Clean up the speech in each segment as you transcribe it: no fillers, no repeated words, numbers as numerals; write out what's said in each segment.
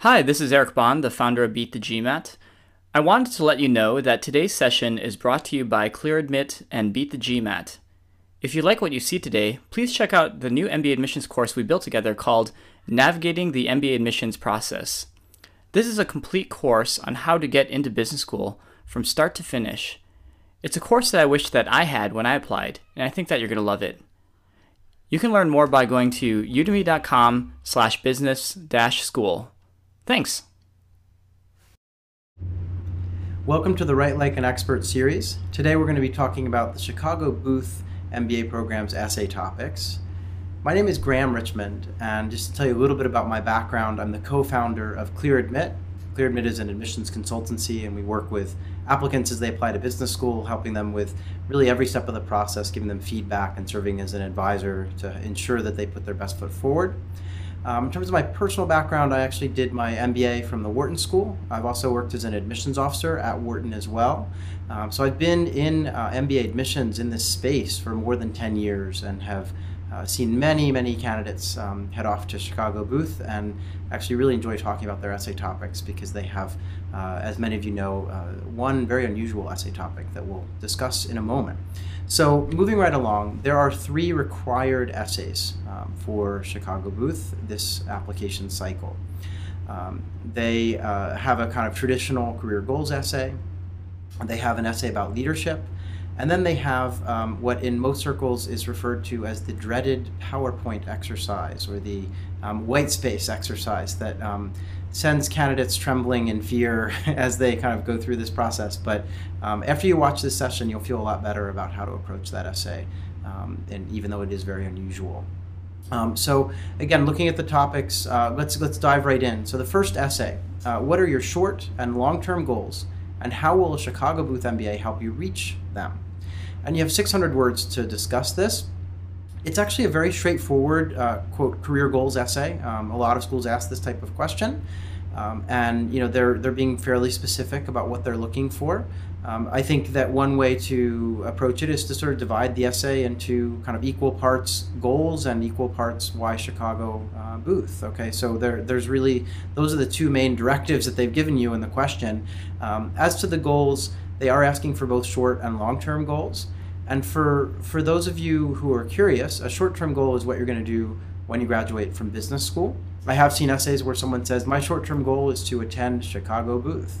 Hi, this is Eric Bond, the founder of Beat the GMAT. I wanted to let you know that today's session is brought to you by ClearAdmit and Beat the GMAT. If you like what you see today, please check out the new MBA admissions course we built together called Navigating the MBA Admissions Process. This is a complete course on how to get into business school from start to finish. It's a course that I wish that I had when I applied, and I think that you're going to love it. You can learn more by going to udemy.com/business-school. Thanks. Welcome to the Write Like an Expert series. Today we're going to be talking about the Chicago Booth MBA program's essay topics. My name is Graham Richmond, and just to tell you a little bit about my background, I'm the co-founder of ClearAdmit. ClearAdmit is an admissions consultancy, and we work with applicants as they apply to business school, helping them with really every step of the process, giving them feedback and serving as an advisor to ensure that they put their best foot forward. In terms of my personal background, I actually did my MBA from the Wharton School. I've also worked as an admissions officer at Wharton as well. So I've been in MBA admissions in this space for more than 10 years and have seen many candidates head off to Chicago Booth, and actually really enjoy talking about their essay topics because they have, as many of you know, one very unusual essay topic that we'll discuss in a moment. So moving right along, there are 3 required essays for Chicago Booth this application cycle. They have a kind of traditional career goals essay. They have an essay about leadership. And then they have what in most circles is referred to as the dreaded PowerPoint exercise, or the white space exercise that sends candidates trembling in fear as they kind of go through this process. But after you watch this session, you'll feel a lot better about how to approach that essay, and even though it is very unusual. So again, looking at the topics, let's dive right in. So the first essay, what are your short and long-term goals, and how will a Chicago Booth MBA help you reach them? And you have 600 words to discuss this. It's actually a very straightforward, quote, career goals essay. A lot of schools ask this type of question, and they're being fairly specific about what they're looking for. I think that one way to approach it is to sort of divide the essay into kind of equal parts goals and equal parts why Chicago Booth. Okay, so there's really, those are the 2 main directives that they've given you in the question. As to the goals, they are asking for both short and long-term goals. And for those of you who are curious, a short-term goal is what you're going to do when you graduate from business school. I have seen essays where someone says, my short-term goal is to attend Chicago Booth.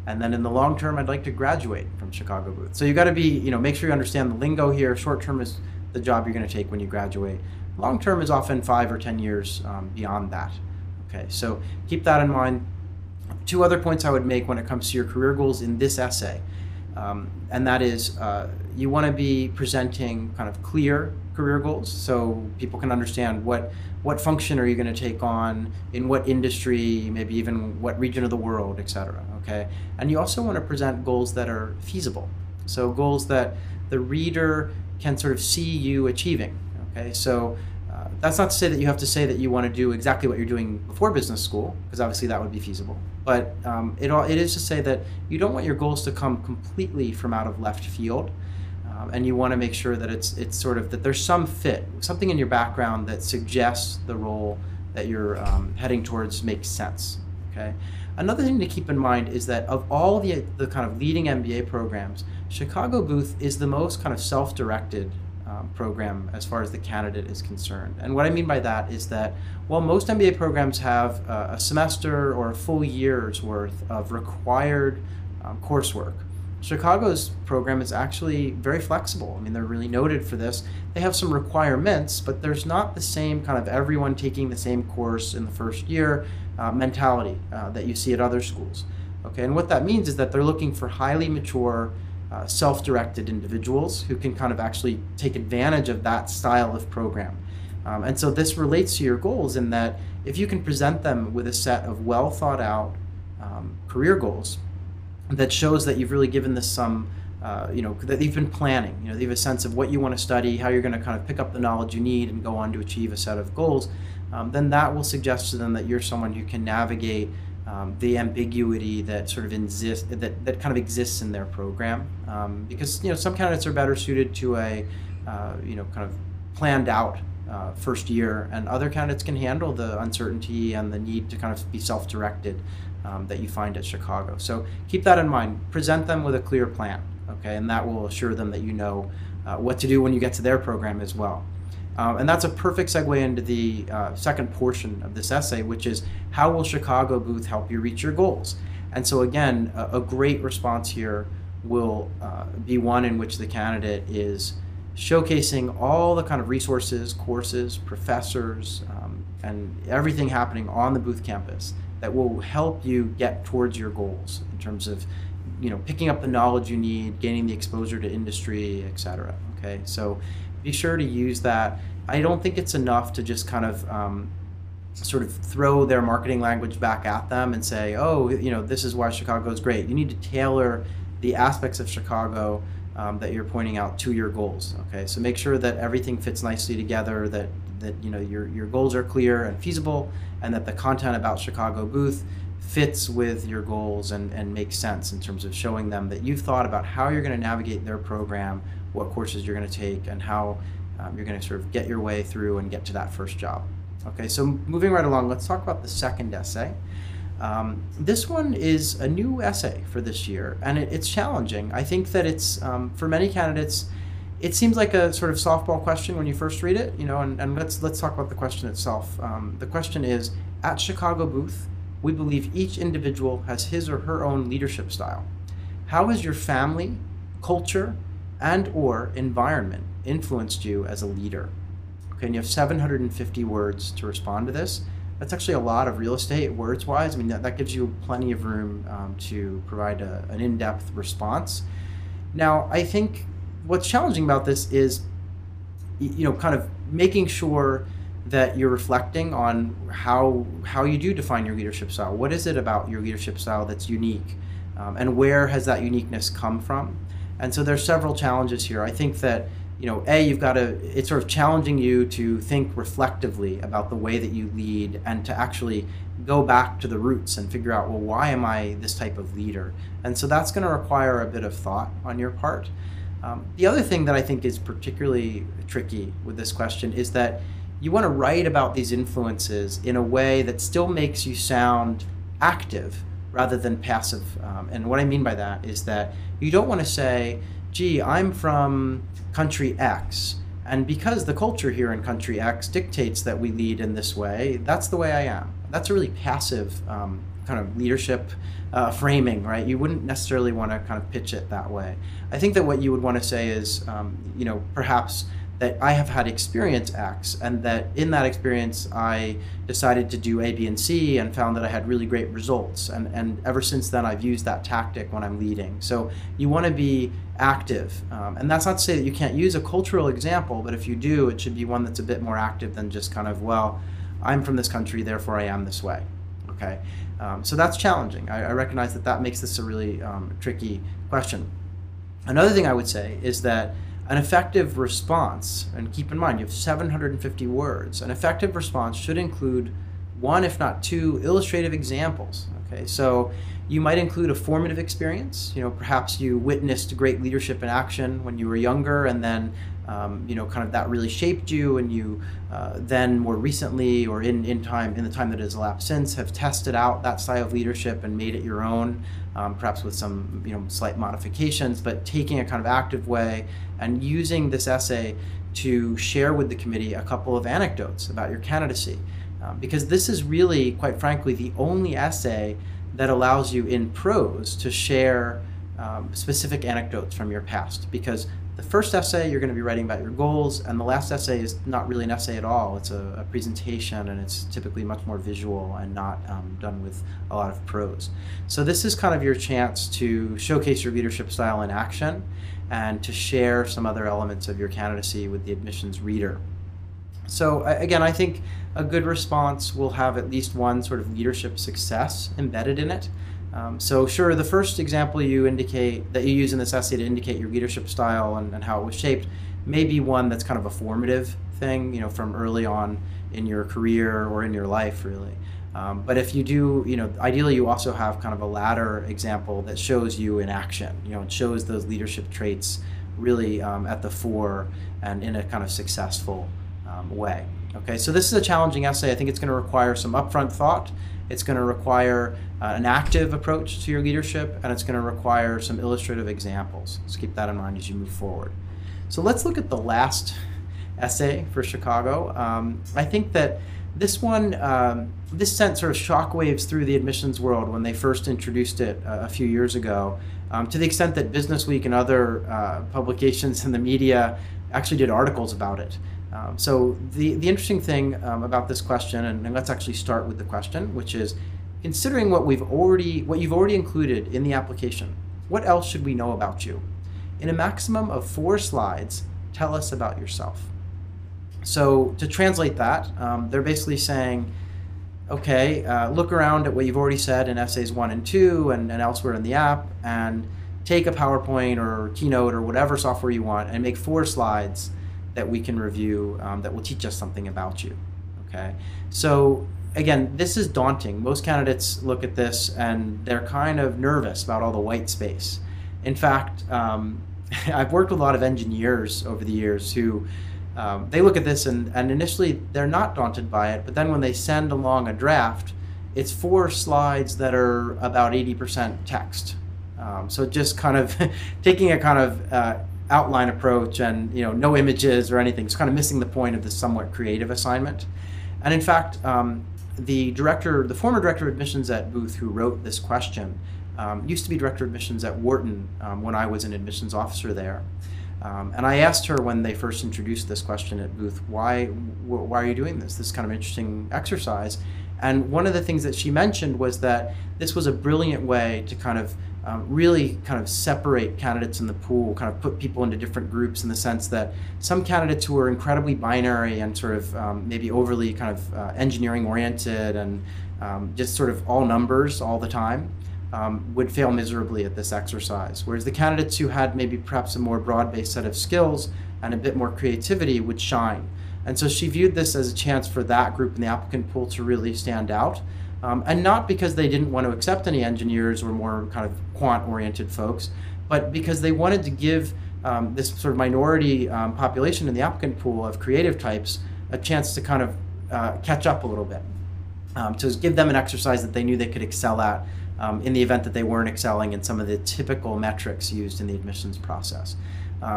And then in the long term, I'd like to graduate from Chicago Booth. So you got to be, make sure you understand the lingo here. Short term is the job you're going to take when you graduate. Long term is often 5 or 10 years beyond that. Okay, so keep that in mind. 2 other points I would make when it comes to your career goals in this essay. And that is, you want to be presenting kind of clear career goals so people can understand what function are you going to take on, in what industry, maybe even what region of the world, etc. Okay, and you also want to present goals that are feasible, so goals that the reader can sort of see you achieving. Okay, so that's not to say that you have to say that you want to do exactly what you're doing before business school, because obviously that would be feasible. But it is to say that you don't want your goals to come completely from out of left field, and you want to make sure that it's sort of that there's some fit, something in your background that suggests the role that you're heading towards makes sense. Okay. Another thing to keep in mind is that of all the kind of leading MBA programs, Chicago Booth is the most kind of self-directed program as far as the candidate is concerned. And what I mean by that is that while most MBA programs have a semester or a full year's worth of required coursework, Chicago's program is actually very flexible. I mean, they're really noted for this. They have some requirements, but there's not the same kind of everyone taking the same course in the first year mentality that you see at other schools. Okay, and what that means is that they're looking for highly mature, self-directed individuals who can kind of actually take advantage of that style of program. And so this relates to your goals in that if you can present them with a set of well thought out career goals that shows that you've really given this some, that you've been planning, you have a sense of what you want to study, how you're going to kind of pick up the knowledge you need and go on to achieve a set of goals, then that will suggest to them that you're someone who can navigate the ambiguity that sort of that kind of exists in their program, because some candidates are better suited to a kind of planned out first year, and other candidates can handle the uncertainty and the need to kind of be self-directed that you find at Chicago. So keep that in mind. Present them with a clear plan, okay, and that will assure them that you know what to do when you get to their program as well. And that's a perfect segue into the second portion of this essay, which is how will Chicago Booth help you reach your goals? And so again, a great response here will be one in which the candidate is showcasing all the kind of resources, courses, professors, and everything happening on the Booth campus that will help you get towards your goals in terms of, picking up the knowledge you need, gaining the exposure to industry, etc. Okay, so be sure to use that. I don't think it's enough to just kind of sort of throw their marketing language back at them and say, oh, this is why Chicago is great. You need to tailor the aspects of Chicago that you're pointing out to your goals. Okay, so make sure that everything fits nicely together, that your goals are clear and feasible, and that the content about Chicago Booth fits with your goals and makes sense in terms of showing them that you've thought about how you're going to navigate their program, what courses you're going to take, and how you're going to sort of get your way through and get to that first job. Okay, so moving right along, let's talk about the second essay. This one is a new essay for this year, and it's challenging. I think that it's, for many candidates, it seems like a sort of softball question when you first read it, and let's talk about the question itself. The question is, at Chicago Booth, we believe each individual has his or her own leadership style. How has your family, culture, and/or environment influenced you as a leader? Okay, and you have 750 words to respond to this. That's actually a lot of real estate words-wise. I mean, that gives you plenty of room to provide an in-depth response. Now, I think what's challenging about this is, kind of making sure that you're reflecting on how you do define your leadership style. What is it about your leadership style that's unique? And where has that uniqueness come from? And so there's several challenges here. I think that, it's sort of challenging you to think reflectively about the way that you lead and to actually go back to the roots and figure out, well, why am I this type of leader? And so that's going to require a bit of thought on your part. The other thing that I think is particularly tricky with this question is that you want to write about these influences in a way that still makes you sound active rather than passive. And what I mean by that is that you don't want to say, gee, I'm from country X, and because the culture here in country X dictates that we lead in this way, that's the way I am. That's a really passive kind of leadership framing, right? You wouldn't necessarily want to kind of pitch it that way. I think that what you would want to say is, perhaps that I have had experience X, and that in that experience I decided to do A, B, and C and found that I had really great results. And ever since then I've used that tactic when I'm leading. So you want to be active. And that's not to say that you can't use a cultural example, but if you do, it should be one that's a bit more active than just kind of, well, I'm from this country, therefore I am this way. Okay, so that's challenging. I recognize that makes this a really tricky question. Another thing I would say is that an effective response, and keep in mind you have 750 words, an effective response should include one, if not two, illustrative examples. Okay, so you might include a formative experience. Perhaps you witnessed great leadership in action when you were younger, and then kind of that really shaped you, and you then more recently, or in the time that has elapsed since, have tested out that style of leadership and made it your own, perhaps with some slight modifications, but taking a kind of active way and using this essay to share with the committee a couple of anecdotes about your candidacy, because this is really, quite frankly, the only essay that allows you in prose to share specific anecdotes from your past. Because the first essay, you're going to be writing about your goals, and the last essay is not really an essay at all. It's a presentation, and it's typically much more visual and not done with a lot of prose. So this is kind of your chance to showcase your leadership style in action and to share some other elements of your candidacy with the admissions reader. So again, I think a good response will have at least one sort of leadership success embedded in it. So sure, the first example that you use in this essay to indicate your leadership style and how it was shaped may be one that's kind of a formative thing, from early on in your career or in your life, really. But if you do, ideally you also have kind of a latter example that shows you in action. It shows those leadership traits really at the fore and in a kind of successful way. Okay, so this is a challenging essay. I think it's going to require some upfront thought. It's going to require an active approach to your leadership, and it's going to require some illustrative examples. So keep that in mind as you move forward. So let's look at the last essay for Chicago. I think that this one, this sent sort of shockwaves through the admissions world when they first introduced it a few years ago, to the extent that Business Week and other publications in the media actually did articles about it. So the interesting thing about this question, and let's actually start with the question, which is, considering what you've already included in the application, what else should we know about you? In a maximum of 4 slides, tell us about yourself. So to translate that, they're basically saying, okay, look around at what you've already said in essays 1 and 2 and elsewhere in the app, and take a PowerPoint or Keynote or whatever software you want and make 4 slides that we can review that will teach us something about you. Okay, so again, this is daunting. Most candidates look at this and they're kind of nervous about all the white space. In fact, I've worked with a lot of engineers over the years who they look at this and initially they're not daunted by it, but then when they send along a draft, it's 4 slides that are about 80% text. So just kind of taking a kind of outline approach and no images or anything, it's kind of missing the point of this somewhat creative assignment. And in fact, the former director of admissions at Booth who wrote this question used to be director of admissions at Wharton when I was an admissions officer there. And I asked her when they first introduced this question at Booth, why are you doing this? This is kind of interesting exercise. And one of the things that she mentioned was that this was a brilliant way to kind of really kind of separate candidates in the pool, kind of put people into different groups in the sense that some candidates who are incredibly binary and sort of maybe overly kind of engineering oriented and just sort of all numbers all the time would fail miserably at this exercise. Whereas the candidates who had maybe perhaps a more broad-based set of skills and a bit more creativity would shine. And so she viewed this as a chance for that group in the applicant pool to really stand out. And not because they didn't want to accept any engineers or more kind of quant-oriented folks, but because they wanted to give this sort of minority population in the applicant pool of creative types a chance to kind of catch up a little bit, to give them an exercise that they knew they could excel at in the event that they weren't excelling in some of the typical metrics used in the admissions process.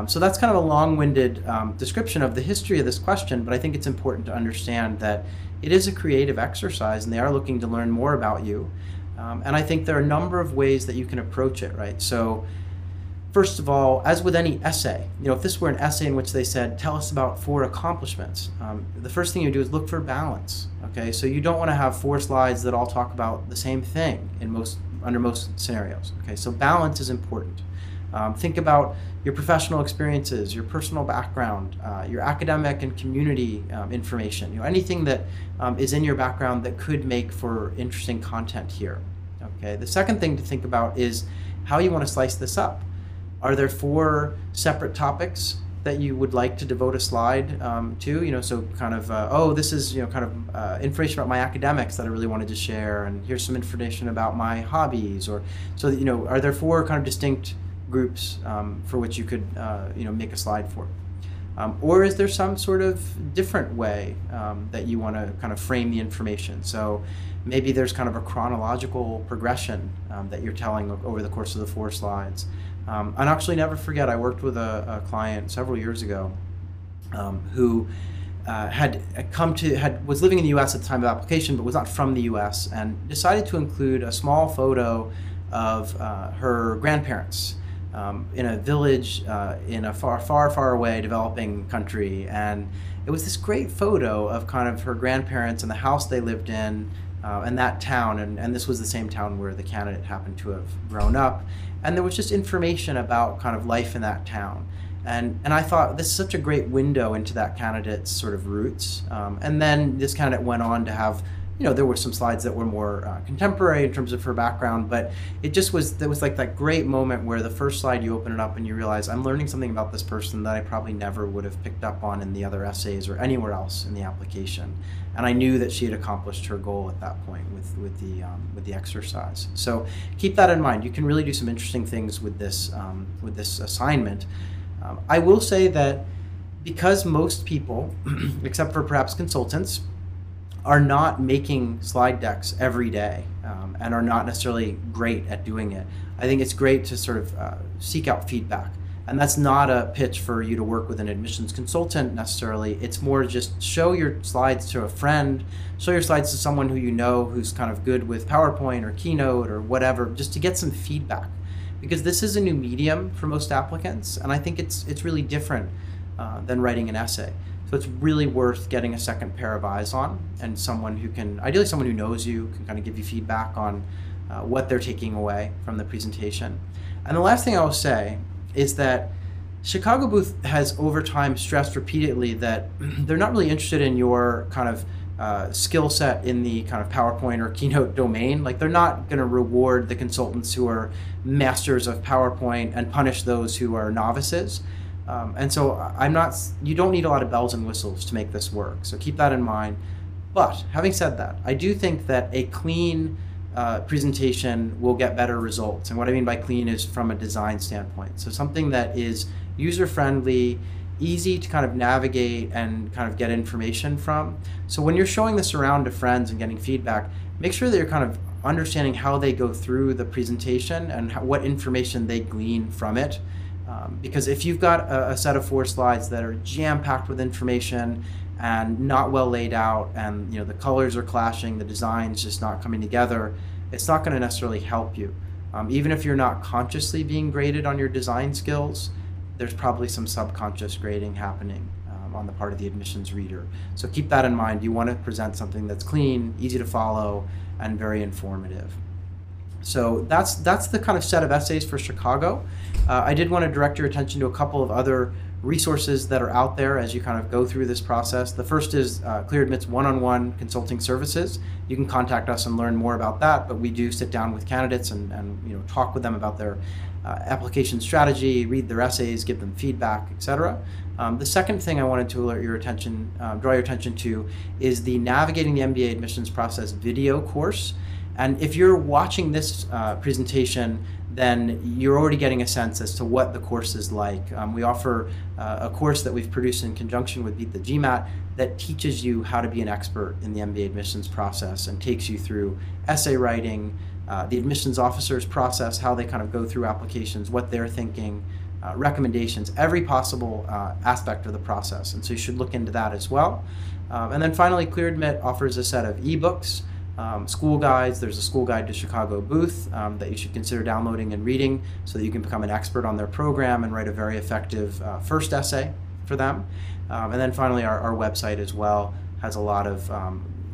So that's kind of a long-winded description of the history of this question, but I think it's important to understand that it is a creative exercise and they are looking to learn more about you. And I think there are a number of ways that you can approach it, right? So first of all, as with any essay, if this were an essay in which they said, tell us about 4 accomplishments, the first thing you do is look for balance, okay? So you don't want to have 4 slides that all talk about the same thing under most scenarios, okay? So balance is important. Think about your professional experiences, your personal background, your academic and community information, anything that is in your background that could make for interesting content here. Okay. The second thing to think about is how you want to slice this up. Are there 4 separate topics that you would like to devote a slide to? So kind of, this is kind of information about my academics that I really wanted to share, and here's some information about my hobbies, or so that, are there 4 kind of distinct groups for which you could make a slide for? Or is there some sort of different way that you want to kind of frame the information? So maybe there's kind of a chronological progression that you're telling over the course of the 4 slides. And actually, never forget, I worked with a client several years ago who was living in the U.S. at the time of application, but was not from the U.S. and decided to include a small photo of her grandparents in a village in a far, far, far away developing country. And it was this great photo of kind of her grandparents and the house they lived in and that town. And this was the same town where the candidate happened to have grown up. And there was just information about kind of life in that town. And I thought this is such a great window into that candidate's sort of roots. And then this candidate went on to have, there were some slides that were more contemporary in terms of her background, but there was like that great moment where the first slide you open it up and you realize I'm learning something about this person that I probably never would have picked up on in the other essays or anywhere else in the application. And I knew that she had accomplished her goal at that point with the exercise. So keep that in mind. You can really do some interesting things with this assignment. I will say that because most people, except for perhaps consultants, are not making slide decks every day and are not necessarily great at doing it, I think it's great to sort of seek out feedback. And that's not a pitch for you to work with an admissions consultant necessarily. It's more just show your slides to a friend, show your slides to someone who you know who's kind of good with PowerPoint or Keynote or whatever, just to get some feedback. Because this is a new medium for most applicants, and I think it's really different than writing an essay. So it's really worth getting a second pair of eyes on, and someone who can, ideally someone who knows you, can kind of give you feedback on what they're taking away from the presentation. And the last thing I will say is that Chicago Booth has over time stressed repeatedly that they're not really interested in your kind of skill set in the kind of PowerPoint or Keynote domain. Like, they're not going to reward the consultants who are masters of PowerPoint and punish those who are novices. And so you don't need a lot of bells and whistles to make this work. So keep that in mind. But having said that, I do think that a clean presentation will get better results. And what I mean by clean is from a design standpoint. So something that is user-friendly, easy to kind of navigate and kind of get information from. So when you're showing this around to friends and getting feedback, make sure that you're kind of understanding how they go through the presentation and what information they glean from it. Because if you've got a set of 4 slides that are jam-packed with information and not well laid out, and the colors are clashing, the design's just not coming together, it's not going to necessarily help you. Even if you're not consciously being graded on your design skills, there's probably some subconscious grading happening on the part of the admissions reader. So keep that in mind. You want to present something that's clean, easy to follow, and very informative. So that's the kind of set of essays for Chicago. I did want to direct your attention to a couple of other resources that are out there as you kind of go through this process. The first is ClearAdmit's one-on-one consulting services. You can contact us and learn more about that, but we do sit down with candidates and talk with them about their application strategy, read their essays, give them feedback, etc. The second thing I wanted to draw your attention to is the Navigating the MBA Admissions Process video course. And if you're watching this presentation, then you're already getting a sense as to what the course is like. We offer a course that we've produced in conjunction with Beat the GMAT that teaches you how to be an expert in the MBA admissions process and takes you through essay writing, the admissions officer's process, how they kind of go through applications, what they're thinking, recommendations, every possible aspect of the process. And so you should look into that as well. And then finally, ClearAdmit offers a set of ebooks, school guides. There's a school guide to Chicago Booth that you should consider downloading and reading so that you can become an expert on their program and write a very effective first essay for them. And then finally, our website as well has a lot of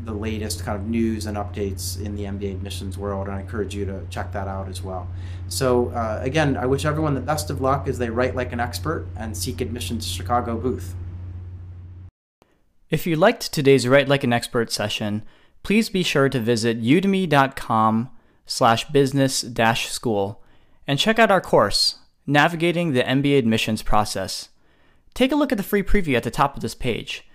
the latest kind of news and updates in the MBA admissions world, and I encourage you to check that out as well. So again, I wish everyone the best of luck as they write like an expert and seek admission to Chicago Booth. If you liked today's Write Like an Expert session, please be sure to visit udemy.com/business-school and check out our course, Navigating the MBA Admissions Process. Take a look at the free preview at the top of this page.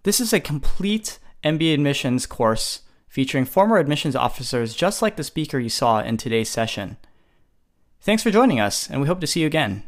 This is a complete MBA admissions course featuring former admissions officers just like the speaker you saw in today's session. Thanks for joining us, and we hope to see you again.